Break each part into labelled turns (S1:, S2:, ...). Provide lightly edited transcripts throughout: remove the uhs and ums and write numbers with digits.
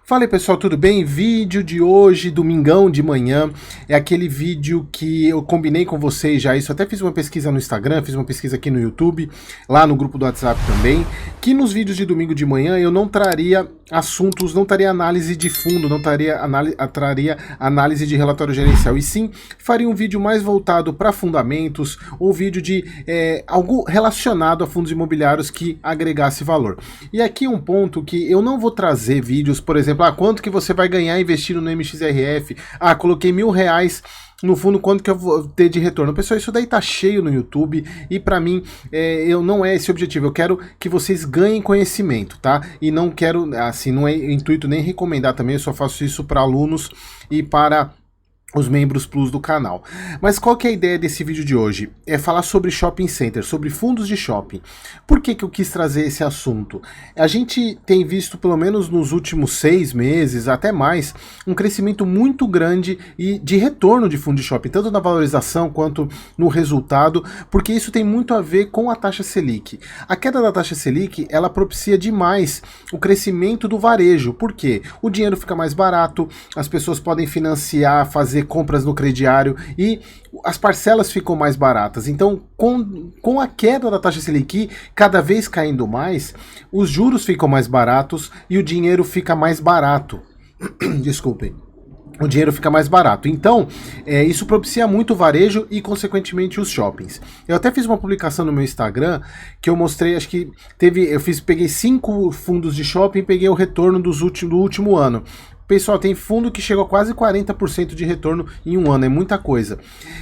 S1: Fala aí pessoal, tudo bem? Vídeo de hoje, domingão de manhã, é aquele vídeo que eu combinei com vocês já, isso até fiz uma pesquisa no Instagram, fiz uma pesquisa aqui no YouTube, lá no grupo do WhatsApp também, que nos vídeos de domingo de manhã eu não traria assuntos, não traria análise de fundo, não traria análise de relatório gerencial, e sim faria um vídeo mais voltado para fundamentos, ou vídeo de algo relacionado a fundos imobiliários que agregasse valor. E aqui um ponto que eu não vou trazer vídeos, por exemplo, quanto que você vai ganhar investindo no MXRF? Coloquei R$1.000 no fundo, quanto que eu vou ter de retorno? Pessoal, isso daí tá cheio no YouTube e pra mim não é esse o objetivo. Eu quero que vocês ganhem conhecimento, tá? E não quero, assim, não é intuito nem recomendar também, eu só faço isso para alunos e para os membros plus do canal. Mas qual que é a ideia desse vídeo de hoje? É falar sobre shopping center, sobre fundos de shopping. Por que que eu quis trazer esse assunto? A gente tem visto, pelo menos nos últimos 6 meses, até mais, um crescimento muito grande e de retorno de fundo de shopping, tanto na valorização quanto no resultado, porque isso tem muito a ver com a taxa Selic. A queda da taxa Selic, ela propicia demais o crescimento do varejo. Por quê? O dinheiro fica mais barato, as pessoas podem financiar, fazer compras no crediário e as parcelas ficam mais baratas. Então, com a queda da taxa Selic cada vez caindo mais, os juros ficam mais baratos e o dinheiro fica mais barato. Desculpem. O dinheiro fica mais barato. Então, isso propicia muito o varejo e, consequentemente, os shoppings. Eu até fiz uma publicação no meu Instagram que eu mostrei, acho que peguei 5 fundos de shopping e peguei o retorno do último ano. Pessoal, tem fundo que chegou a quase 40% de retorno em um ano, é muita coisa.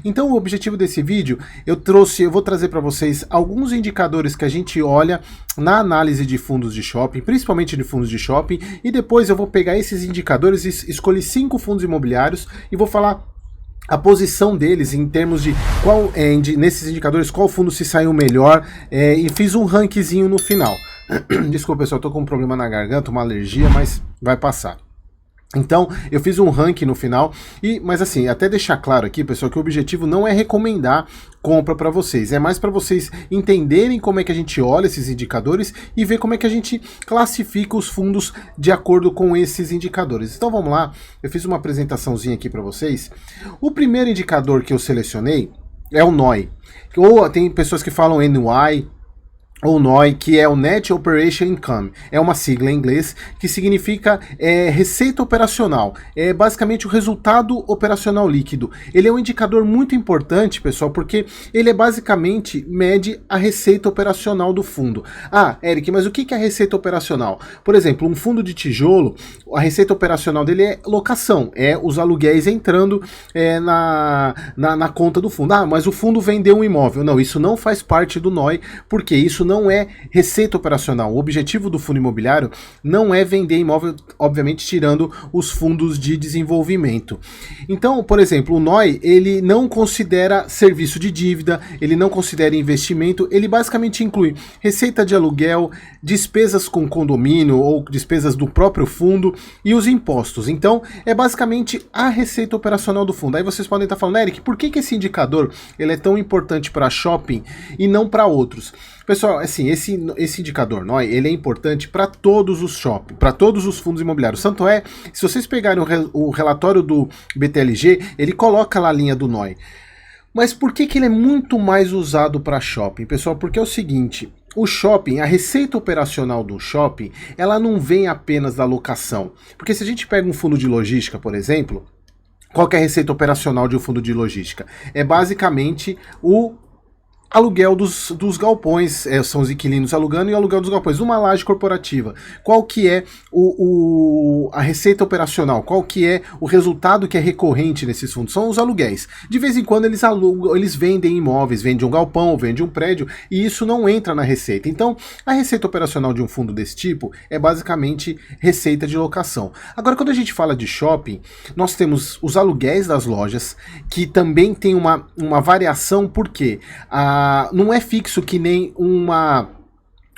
S1: Então o objetivo desse vídeo, eu vou trazer para vocês alguns indicadores que a gente olha na análise de fundos de shopping, principalmente de fundos de shopping, e depois eu vou pegar esses indicadores e escolher 5 fundos imobiliários e vou falar a posição deles em termos de nesses indicadores, qual fundo se saiu melhor, e fiz um rankzinho no final. Desculpa pessoal, eu tô com um problema na garganta, uma alergia, mas vai passar. Então, eu fiz um ranking no final, mas assim, até deixar claro aqui, pessoal, que o objetivo não é recomendar compra para vocês, é mais para vocês entenderem como é que a gente olha esses indicadores e ver como é que a gente classifica os fundos de acordo com esses indicadores. Então vamos lá, eu fiz uma apresentaçãozinha aqui para vocês. O primeiro indicador que eu selecionei é o NOI, ou tem pessoas que falam NOI, ou NOI, que é o Net Operation Income, é uma sigla em inglês que significa receita operacional, é basicamente o resultado operacional líquido. Ele é um indicador muito importante, pessoal, porque ele basicamente mede a receita operacional do fundo. Eric, mas o que é a receita operacional? Por exemplo, um fundo de tijolo, a receita operacional dele é locação, é os aluguéis entrando na conta do fundo. Mas o fundo vendeu um imóvel. Não, isso não faz parte do NOI, porque isso não é receita operacional. O objetivo do fundo imobiliário não é vender imóvel, obviamente tirando os fundos de desenvolvimento. Então, por exemplo, o NOI, ele não considera serviço de dívida, ele não considera investimento, ele basicamente inclui receita de aluguel, despesas com condomínio ou despesas do próprio fundo e os impostos. Então, é basicamente a receita operacional do fundo. Aí vocês podem estar falando, Eric, por que esse indicador ele é tão importante para shopping e não para outros? Pessoal, assim, esse indicador NOI, ele é importante para todos os shopping, para todos os fundos imobiliários. Tanto é, se vocês pegarem o relatório do BTLG, ele coloca lá a linha do NOI. Mas por que ele é muito mais usado para shopping, pessoal? Porque é o seguinte, o shopping, a receita operacional do shopping, ela não vem apenas da locação. Porque se a gente pega um fundo de logística, por exemplo, qual que é a receita operacional de um fundo de logística? É basicamente o aluguel dos galpões, são os inquilinos alugando, e o aluguel dos galpões, uma laje corporativa. Qual que é a receita operacional? Qual que é o resultado que é recorrente nesses fundos? São os aluguéis. De vez em quando eles alugam, eles vendem imóveis, vendem um galpão, vendem um prédio, e isso não entra na receita. Então, a receita operacional de um fundo desse tipo é basicamente receita de locação. Agora, quando a gente fala de shopping, nós temos os aluguéis das lojas, que também tem uma variação, porque não é fixo que nem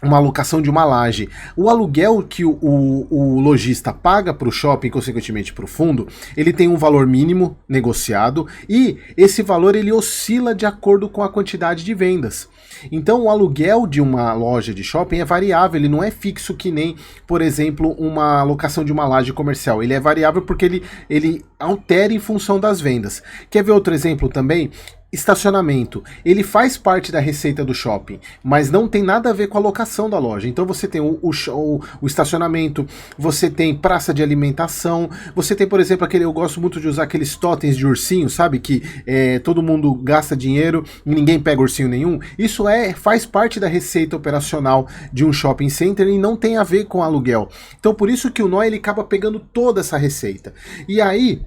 S1: uma alocação de uma laje. O aluguel que o lojista paga para o shopping, consequentemente para o fundo, ele tem um valor mínimo negociado e esse valor ele oscila de acordo com a quantidade de vendas. Então o aluguel de uma loja de shopping é variável, ele não é fixo que nem, por exemplo, uma alocação de uma laje comercial. Ele é variável porque ele altera em função das vendas. Quer ver outro exemplo também? Estacionamento, ele faz parte da receita do shopping, mas não tem nada a ver com a locação da loja. Então você tem o estacionamento, você tem praça de alimentação, você tem, por exemplo, eu gosto muito de usar aqueles totens de ursinho, sabe? Que todo mundo gasta dinheiro e ninguém pega ursinho nenhum. Isso faz parte da receita operacional de um shopping center e não tem a ver com aluguel. Então por isso que o NOI ele acaba pegando toda essa receita. E aí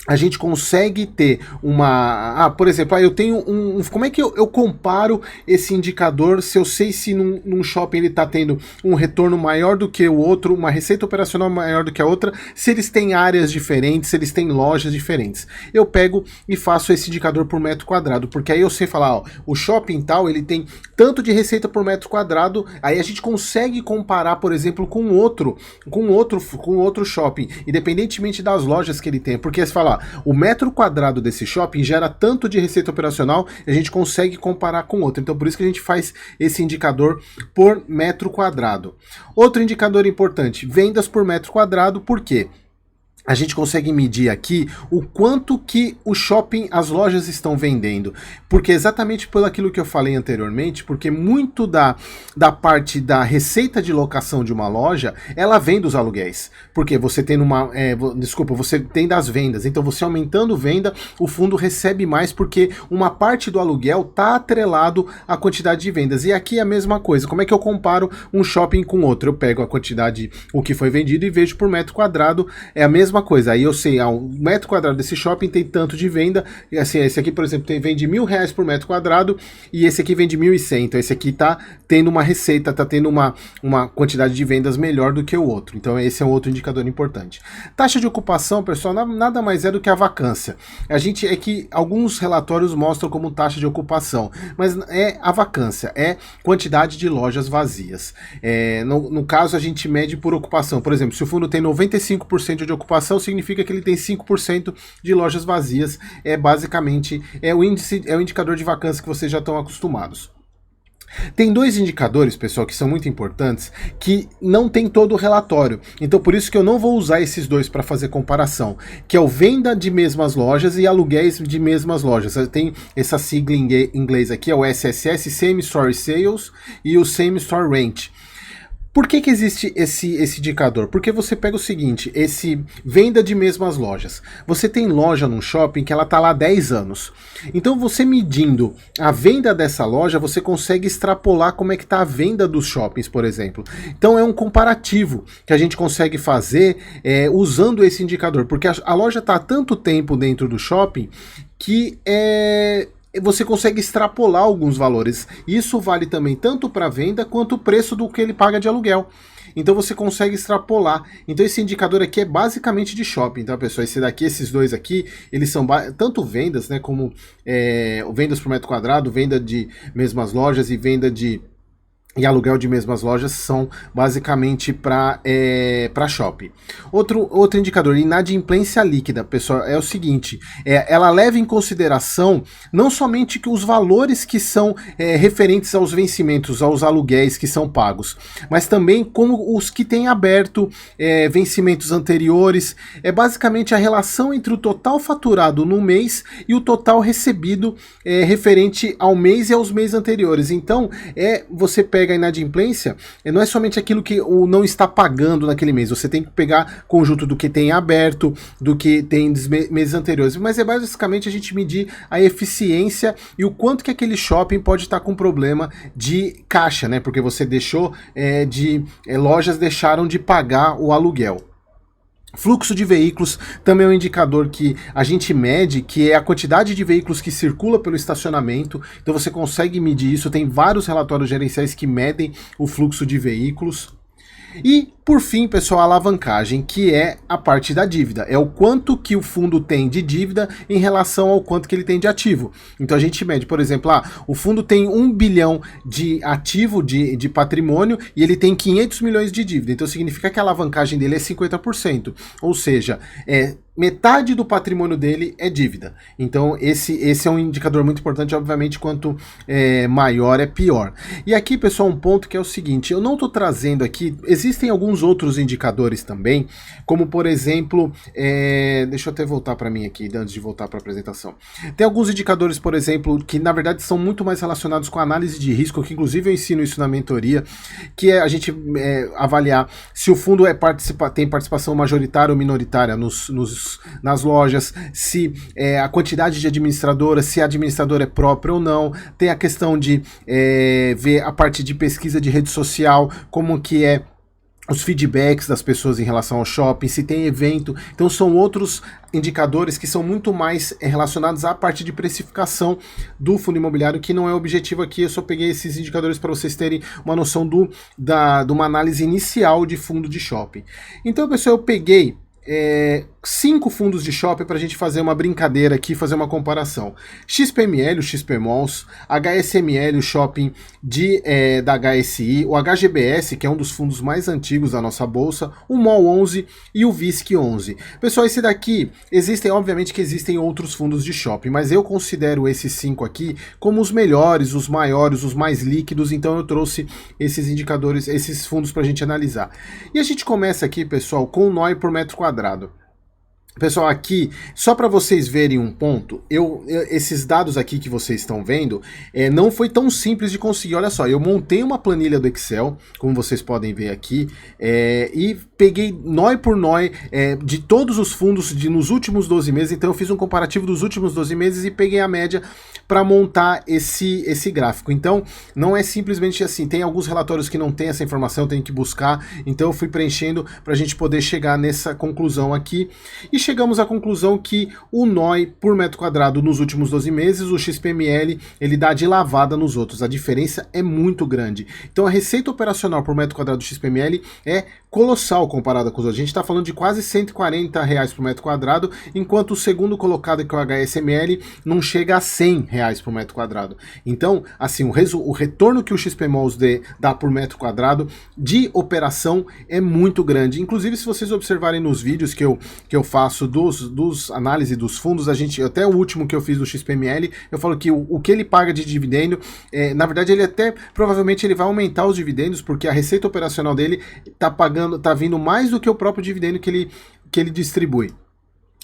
S1: a gente consegue ter por exemplo, eu tenho como é que eu comparo esse indicador se eu sei se num shopping ele está tendo um retorno maior do que o outro, uma receita operacional maior do que a outra, se eles têm áreas diferentes, se eles têm lojas diferentes. Eu pego e faço esse indicador por metro quadrado, porque aí eu sei falar, ó, o shopping tal, ele tem tanto de receita por metro quadrado, aí a gente consegue comparar, por exemplo, com outro shopping, independentemente das lojas que ele tem, porque você fala, o metro quadrado desse shopping gera tanto de receita operacional, a gente consegue comparar com outro. Então por isso que a gente faz esse indicador por metro quadrado. Outro indicador importante, vendas por metro quadrado, por quê? A gente consegue medir aqui o quanto que o shopping, as lojas estão vendendo. Porque exatamente pelo aquilo que eu falei anteriormente, porque muito da parte da receita de locação de uma loja, ela vem dos aluguéis. Porque você tem você tem das vendas. Então você aumentando venda, o fundo recebe mais porque uma parte do aluguel está atrelado à quantidade de vendas. E aqui é a mesma coisa. Como é que eu comparo um shopping com outro? Eu pego a quantidade, o que foi vendido e vejo por metro quadrado, é a mesma coisa, aí eu sei, um metro quadrado desse shopping tem tanto de venda, e assim, esse aqui, por exemplo, vende R$1.000 por metro quadrado, e esse aqui vende 1.100, então esse aqui tá tendo uma receita, tá tendo uma quantidade de vendas melhor do que o outro, então esse é um outro indicador importante. Taxa de ocupação, pessoal, nada mais é do que a vacância. É que alguns relatórios mostram como taxa de ocupação, mas é a vacância, é quantidade de lojas vazias. No caso, a gente mede por ocupação, por exemplo, se o fundo tem 95% de ocupação, significa que ele tem 5% de lojas vazias. Basicamente o indicador de vacância que vocês já estão acostumados. Tem dois indicadores, pessoal, que são muito importantes, que não tem todo o relatório. Então por isso que eu não vou usar esses dois para fazer comparação, que é o venda de mesmas lojas e aluguéis de mesmas lojas. Tem essa sigla em inglês aqui, é o SSS, Same Store Sales, e o Same Store Rent. Por que existe esse indicador? Porque você pega o seguinte, esse venda de mesmas lojas. Você tem loja num shopping que ela está lá há 10 anos. Então você medindo a venda dessa loja, você consegue extrapolar como é que está a venda dos shoppings, por exemplo. Então é um comparativo que a gente consegue fazer usando esse indicador. Porque a loja está há tanto tempo dentro do shopping que você consegue extrapolar alguns valores. Isso vale também tanto para venda quanto o preço do que ele paga de aluguel. Então você consegue extrapolar. Então esse indicador aqui é basicamente de shopping, tá, pessoal? Esses dois aqui, eles são tanto vendas, né, como vendas por metro quadrado, venda de mesmas lojas e venda e aluguel de mesmas lojas são basicamente para shopping. Outro indicador, inadimplência líquida, pessoal, é o seguinte, ela leva em consideração não somente que os valores que são referentes aos vencimentos, aos aluguéis que são pagos, mas também como os que têm aberto vencimentos anteriores. É basicamente a relação entre o total faturado no mês e o total recebido referente ao mês e aos meses anteriores. Então, você pega a inadimplência, não é somente aquilo que o não está pagando naquele mês, você tem que pegar conjunto do que tem aberto, do que tem meses anteriores, mas é basicamente a gente medir a eficiência e o quanto que aquele shopping pode estar com problema de caixa, né? Porque você deixou lojas deixaram de pagar o aluguel. Fluxo de veículos também é um indicador que a gente mede, que é a quantidade de veículos que circula pelo estacionamento. Então você consegue medir isso, tem vários relatórios gerenciais que medem o fluxo de veículos. E Por fim, pessoal, a alavancagem, que é a parte da dívida. É o quanto que o fundo tem de dívida em relação ao quanto que ele tem de ativo. Então a gente mede, por exemplo, o fundo tem 1 bilhão de ativo de patrimônio e ele tem 500 milhões de dívida. Então significa que a alavancagem dele é 50%. Ou seja, metade do patrimônio dele é dívida. Então esse é um indicador muito importante, obviamente, quanto maior é pior. E aqui, pessoal, um ponto que é o seguinte, eu não estou trazendo aqui, existem alguns outros indicadores também, como por exemplo, deixa eu até voltar para mim aqui, antes de voltar para a apresentação. Tem alguns indicadores, por exemplo, que na verdade são muito mais relacionados com a análise de risco, que inclusive eu ensino isso na mentoria, que é a gente avaliar se o fundo tem participação majoritária ou minoritária nas lojas, se a quantidade de administradora, se a administradora é própria ou não, tem a questão de ver a parte de pesquisa de rede social, como que é os feedbacks das pessoas em relação ao shopping, se tem evento. Então são outros indicadores que são muito mais relacionados à parte de precificação do fundo imobiliário, que não é o objetivo aqui. Eu só peguei esses indicadores para vocês terem uma noção de uma análise inicial de fundo de shopping. Então, pessoal, eu peguei 5 fundos de shopping para a gente fazer uma brincadeira aqui, fazer uma comparação. XPML, o XP Malls, HSML, o shopping da HSI, o HGBS, que é um dos fundos mais antigos da nossa bolsa, o MOL 11 e o VISC 11. Pessoal, esse daqui, obviamente que existem outros fundos de shopping, mas eu considero esses 5 aqui como os melhores, os maiores, os mais líquidos, então eu trouxe esses indicadores, esses fundos para a gente analisar. E a gente começa aqui, pessoal, com o NOI por metro quadrado. Pessoal, aqui, só para vocês verem um ponto, esses dados aqui que vocês estão vendo, não foi tão simples de conseguir. Olha só, eu montei uma planilha do Excel, como vocês podem ver aqui, e peguei NOI por NOI de todos os fundos nos últimos 12 meses, então eu fiz um comparativo dos últimos 12 meses e peguei a média para montar esse gráfico. Então, não é simplesmente assim, tem alguns relatórios que não tem essa informação, tem que buscar, então eu fui preenchendo para a gente poder chegar nessa conclusão aqui, e chegamos à conclusão que o NOI por metro quadrado nos últimos 12 meses, o XPML, ele dá de lavada nos outros. A diferença é muito grande. Então a receita operacional por metro quadrado do XPML é colossal comparada com os outros. A gente está falando de quase R$140 por metro quadrado, enquanto o segundo colocado, que é o HSML, não chega a R$100 por metro quadrado. Então, assim, o retorno que o XP Malls dá por metro quadrado de operação é muito grande. Inclusive, se vocês observarem nos vídeos que eu faço dos análise dos fundos, até o último que eu fiz do XPML, eu falo que o que ele paga de dividendo, na verdade ele provavelmente ele vai aumentar os dividendos, porque a receita operacional dele tá vindo mais do que o próprio dividendo que ele distribui.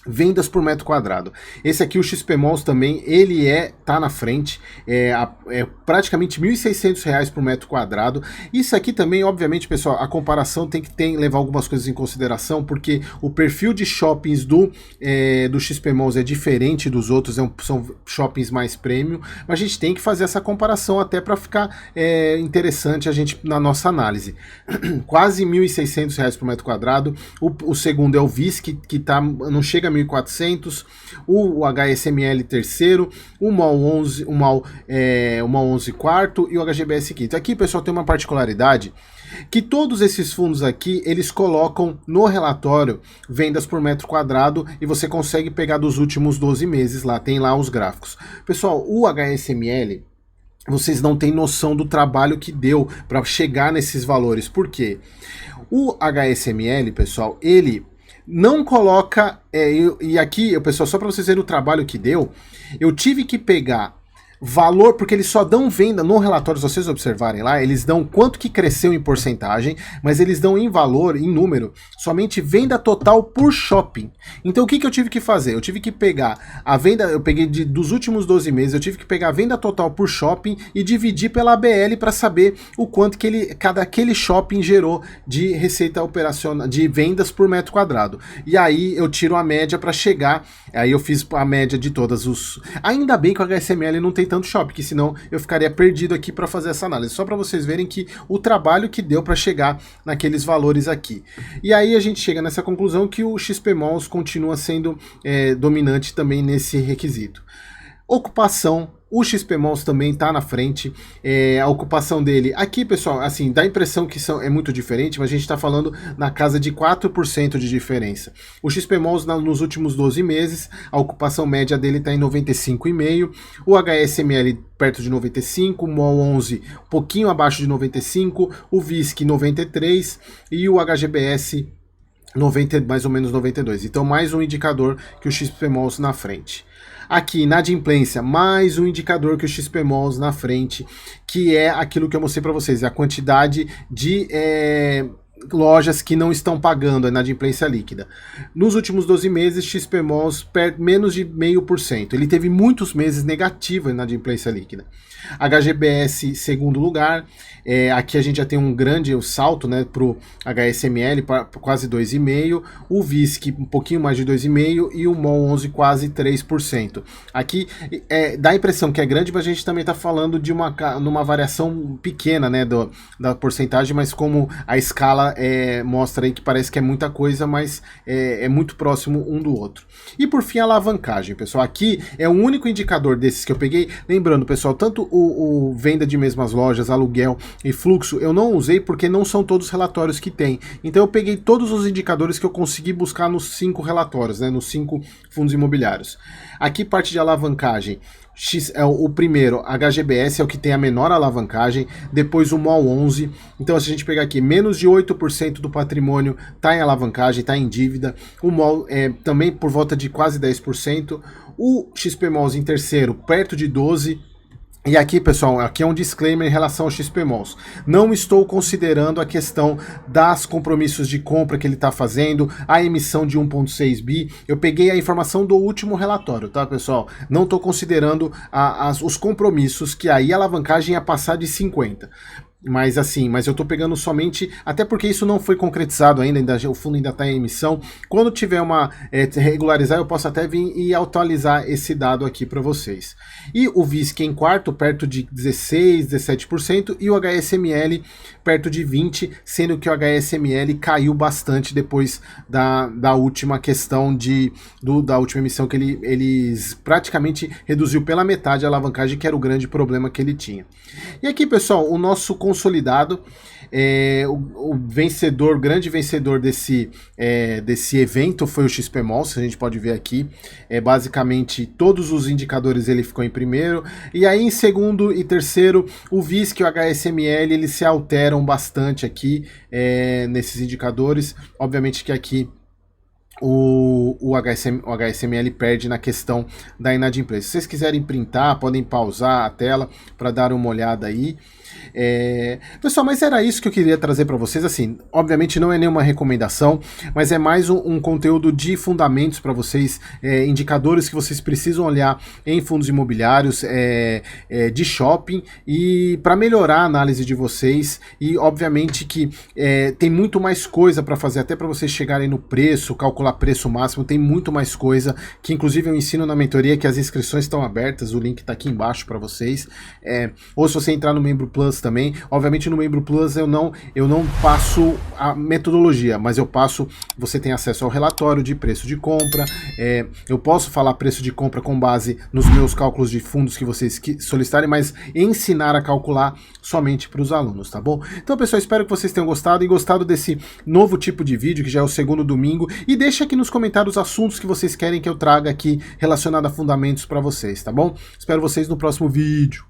S1: Vendas por metro quadrado. Esse aqui, o XP Malls também, ele tá na frente, praticamente R$1.600 por metro quadrado. Isso aqui também, obviamente, pessoal, a comparação tem que levar algumas coisas em consideração, porque o perfil de shoppings do XP Malls é diferente dos outros, são shoppings mais premium, mas a gente tem que fazer essa comparação até para ficar interessante a gente na nossa análise. Quase R$1.600 por metro quadrado. O segundo é o VISC, que não chega a 1.400, o HSML terceiro, o MOL 11, o MOL 11 quarto e o HGBS quinto. Aqui, pessoal, tem uma particularidade que todos esses fundos aqui, eles colocam no relatório vendas por metro quadrado e você consegue pegar dos últimos 12 meses lá, tem lá os gráficos. Pessoal, o HSML, vocês não têm noção do trabalho que deu para chegar nesses valores. Por quê? O HSML, pessoal, ele não coloca, e aqui, pessoal, só para vocês verem o trabalho que deu, eu tive que pegar valor, porque eles só dão venda no relatório, se vocês observarem lá, eles dão quanto que cresceu em porcentagem, mas eles dão em valor, em número, somente venda total por shopping. Então o que eu tive que fazer? Eu tive que pegar a venda, eu peguei dos últimos 12 meses, eu tive que pegar a venda total por shopping e dividir pela ABL para saber o quanto que aquele shopping gerou de receita operacional, de vendas por metro quadrado. E aí eu tiro a média para chegar, aí eu fiz a média de todas os... Ainda bem que o HSML não tem tanto shopping, que senão eu ficaria perdido aqui para fazer essa análise, só para vocês verem que o trabalho que deu para chegar naqueles valores aqui. E aí a gente chega nessa conclusão que o XP Malls continua sendo dominante também nesse requisito. Ocupação, O XPMOLs também está na frente, a ocupação dele, aqui pessoal, assim, dá a impressão que é muito diferente, mas a gente está falando na casa de 4% de diferença. O XPMOLs nos últimos 12 meses, a ocupação média dele está em 95,5%, o HSML perto de 95%, o MOL 11 um pouquinho abaixo de 95%, o VISC 93% e o HGBS 90, mais ou menos 92%. Então mais um indicador que o XPMOLs na frente. Aqui, inadimplência, mais um indicador que o XPMOLs na frente, que é aquilo que eu mostrei para vocês, a quantidade de lojas que não estão pagando a inadimplência líquida. Nos últimos 12 meses, XPMOLs menos de 0,5%. Ele teve muitos meses negativo a inadimplência líquida. HGBS, segundo lugar. Aqui a gente já tem um grande salto, né, para o HSML, para quase 2,5%. O VISC, um pouquinho mais de 2,5%. E o MOL 11, quase 3%. Aqui dá a impressão que é grande, mas a gente também está falando de numa variação pequena, né, da porcentagem, mas como a escala mostra aí que parece que é muita coisa, mas é muito próximo um do outro. E por fim, a alavancagem, pessoal. Aqui é o único indicador desses que eu peguei. Lembrando, pessoal, tanto o venda de mesmas lojas, aluguel e fluxo, eu não usei porque não são todos os relatórios que tem. Então eu peguei todos os indicadores que eu consegui buscar nos 5 relatórios, né, nos 5 fundos imobiliários. Aqui, parte de alavancagem. O primeiro, HGBS, é o que tem a menor alavancagem, depois o MOL 11, então se a gente pegar aqui, menos de 8% do patrimônio está em alavancagem, está em dívida, o MOL também por volta de quase 10%, o XPMOLs em terceiro, perto de 12%, e aqui, pessoal, aqui é um disclaimer em relação ao XPMOLs. Não estou considerando a questão das compromissos de compra que ele está fazendo, a emissão de 1,6 bi. Eu peguei a informação do último relatório, tá, pessoal? Não estou considerando os compromissos, que aí a alavancagem ia passar de 50%. Mas assim, eu tô pegando somente, até porque isso não foi concretizado ainda, o fundo ainda está em emissão. Quando tiver regularizar, eu posso até vir e atualizar esse dado aqui para vocês. E o VISC em quarto, perto de 16, 17%, e o HSML perto de 20%, sendo que o HSML caiu bastante depois da última questão da última emissão, que eles praticamente reduziu pela metade a alavancagem, que era o grande problema que ele tinha. E aqui, pessoal, o nosso consolidado, o vencedor, grande vencedor desse evento foi o XPMOLs, a gente pode ver aqui, basicamente todos os indicadores ele ficou em primeiro, e aí em segundo e terceiro o VISC e o HSML eles se alteram bastante aqui nesses indicadores, obviamente que aqui o HSML perde na questão da inadimplência. Se vocês quiserem printar, podem pausar a tela para dar uma olhada aí. Pessoal, mas era isso que eu queria trazer para vocês. Assim, obviamente não é nenhuma recomendação, mas é mais um conteúdo de fundamentos para vocês, indicadores que vocês precisam olhar em fundos imobiliários, de shopping, e para melhorar a análise de vocês. E obviamente que tem muito mais coisa para fazer, até para vocês chegarem no preço, calcular preço máximo, tem muito mais coisa, que inclusive eu ensino na mentoria, que as inscrições estão abertas, o link está aqui embaixo para vocês, ou se você entrar no Membro Plus também. Obviamente no Membro Plus eu não passo a metodologia, mas eu passo, você tem acesso ao relatório de preço de compra, eu posso falar preço de compra com base nos meus cálculos de fundos que vocês solicitarem, mas ensinar a calcular somente para os alunos, tá bom? Então, pessoal, espero que vocês tenham gostado e gostado desse novo tipo de vídeo, que já é o segundo domingo, e deixa aqui nos comentários assuntos que vocês querem que eu traga aqui relacionado a fundamentos para vocês, tá bom? Espero vocês no próximo vídeo.